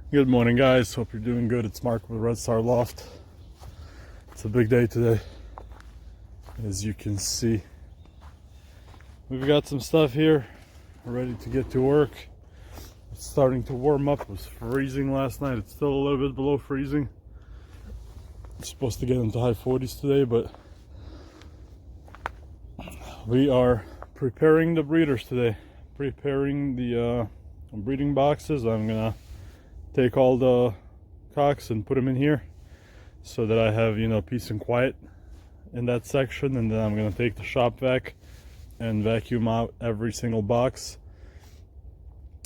Good morning, guys. Hope you're doing good. It's Mark with Red Star Loft. It's a big day today, as you can see. We've got some stuff here ready to get to work. It's starting to warm up. It was freezing last night. It's still a little bit below freezing. It's supposed to get into high 40s today, but we are preparing the breeders today. Preparing the breeding boxes. I'm gonna take all the cocks and put them in here so that I have, peace and quiet in that section. And then I'm gonna take the shop vac and vacuum out every single box.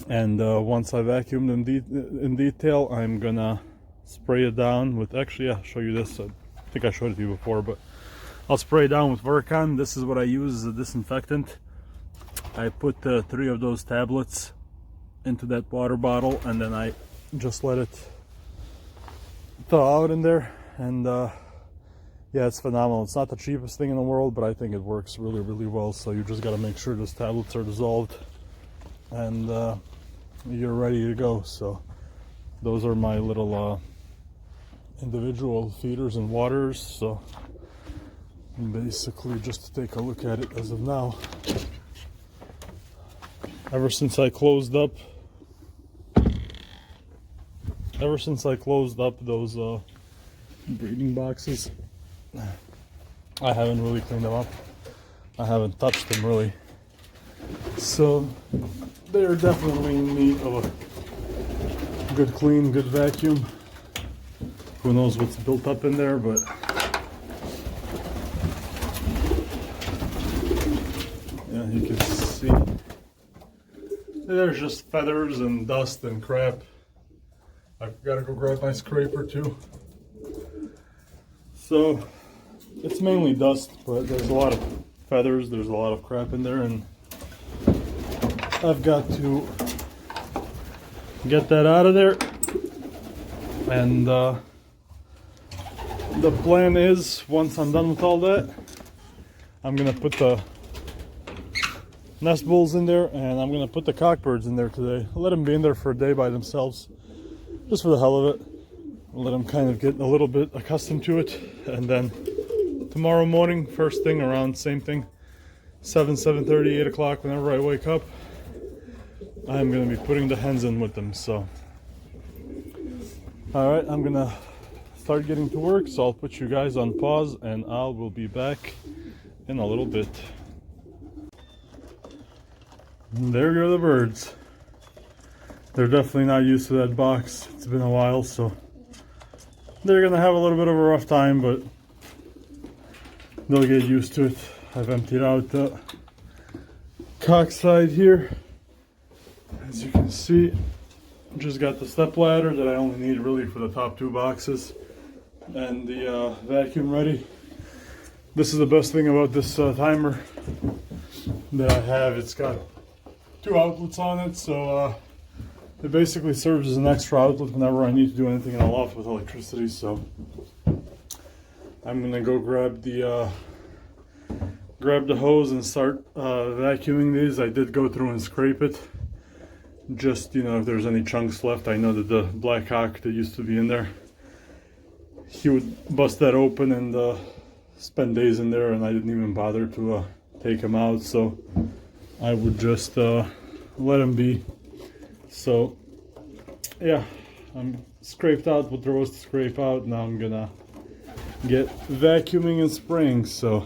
And once I vacuum them in detail, I'm gonna spray it down with, actually, I'll show you this. I think I showed it to you before, but I'll spray it down with Vercon. This is what I use as a disinfectant. I put 3 of those tablets into that water bottle, and then I just let it thaw out in there. And yeah, it's phenomenal. It's not the cheapest thing in the world, but I think it works really, really well. So you just got to make sure those tablets are dissolved, and you're ready to go. So those are my little individual feeders and waters. So basically, just to take a look at it as of now, ever since I closed up those breeding boxes, I haven't really cleaned them up. I haven't touched them really. So they're definitely in need of a good clean, good vacuum. Who knows what's built up in there, but yeah, you can see there's just feathers and dust and crap. I've got to go grab my scraper too. So it's mainly dust, but there's a lot of feathers, there's a lot of crap in there, and I've got to get that out of there. And the plan is, once I'm done with all that, I'm gonna put the nest bulls in there, and I'm gonna put the cockbirds in there today. I'll let them be in there for a day by themselves, just for the hell of it. I'll let them kind of get a little bit accustomed to it, and then tomorrow morning, first thing around, same thing, 7:30, 8 o'clock, whenever I wake up, I'm gonna be putting the hens in with them. So all right, I'm gonna start getting to work, so I'll put you guys on pause, and I will be back in a little bit. And there go the birds. They're definitely not used to that box. It's been a while, so they're gonna have a little bit of a rough time, but they'll get used to it. I've emptied out the cock side here. As you can see, just got the step ladder that I only need really for the top 2 boxes, and the vacuum ready. This is the best thing about this timer that I have. It's got 2 outlets on it, so it basically serves as an extra outlet whenever I need to do anything in the loft with electricity. So I'm gonna go grab the hose and start vacuuming these. I did go through and scrape it, just if there's any chunks left. I know that the black cock that used to be in there, he would bust that open and spend days in there, and I didn't even bother to take him out. So I would just let him be. So yeah, I'm scraped out what there was to scrape out. Now I'm gonna get vacuuming and spraying. So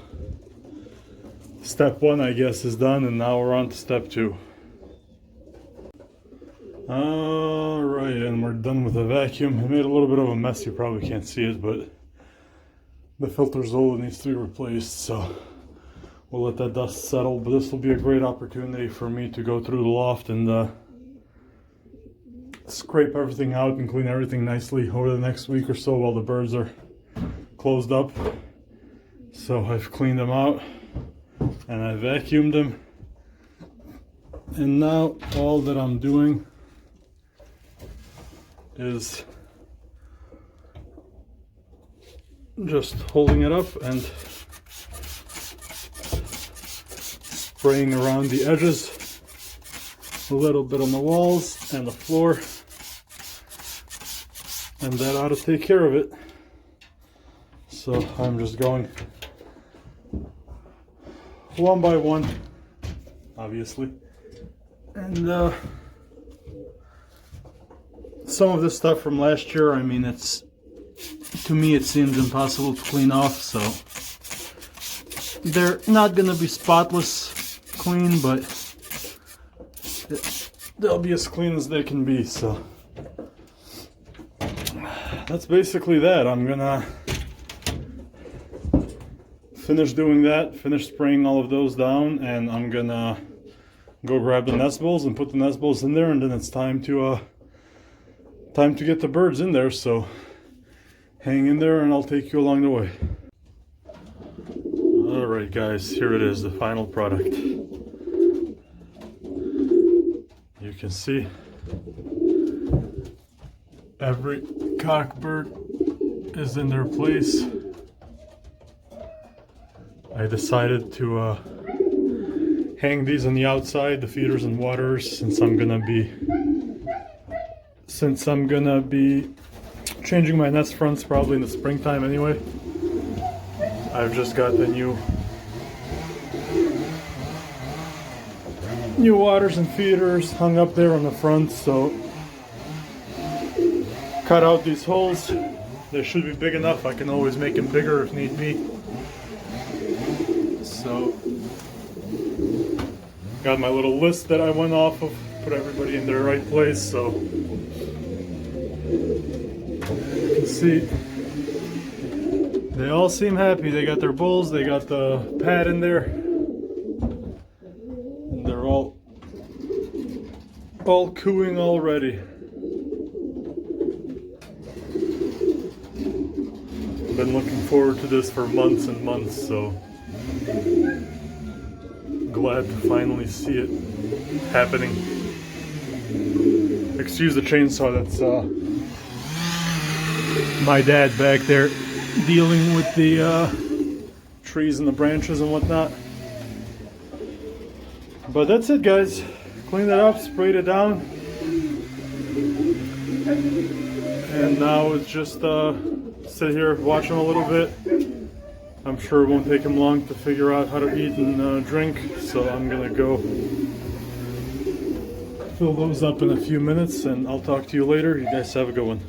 step 1, I guess, is done, and now we're on to step 2. All right, and we're done with the vacuum. I made a little bit of a mess. You probably can't see it, but the filter's old and needs to be replaced. So we'll let that dust settle, but this will be a great opportunity for me to go through the loft and scrape everything out and clean everything nicely over the next week or so while the birds are closed up. So I've cleaned them out and I vacuumed them, and now all that I'm doing is just holding it up and spraying around the edges, a little bit on the walls and the floor, and that ought to take care of it. So I'm just going one by one, obviously, and some of this stuff from last year, I mean, to me it seems impossible to clean off, so they're not gonna be spotless clean, but they'll be as clean as they can be. So that's basically that. I'm gonna finish doing that, finish spraying all of those down, and I'm gonna go grab the nest bowls and put the nest bowls in there, and then it's time to get the birds in there. So hang in there and I'll take you along the way. Alright guys, here it is, the final product. You can see every cockbird is in their place. I decided to hang these on the outside, the feeders and waters, since I'm gonna be changing my nest fronts probably in the springtime anyway. I've just got the new waters and feeders hung up there on the front, so cut out these holes. They should be big enough. I can always make them bigger if need be. So got my little list that I went off of, put everybody in their right place. So you can see they all seem happy. They got their bowls, they got the pad in there, and they're all cooing already. I've been looking forward to this for months and months, so glad to finally see it happening. Excuse the chainsaw, that's my dad back there dealing with the trees and the branches and whatnot. But that's it guys, cleaned it up, sprayed it down, and now it's just sit here, watch him a little bit. I'm sure it won't take him long to figure out how to eat and drink, so I'm gonna go fill those up in a few minutes, and I'll talk to you later. You guys have a good one.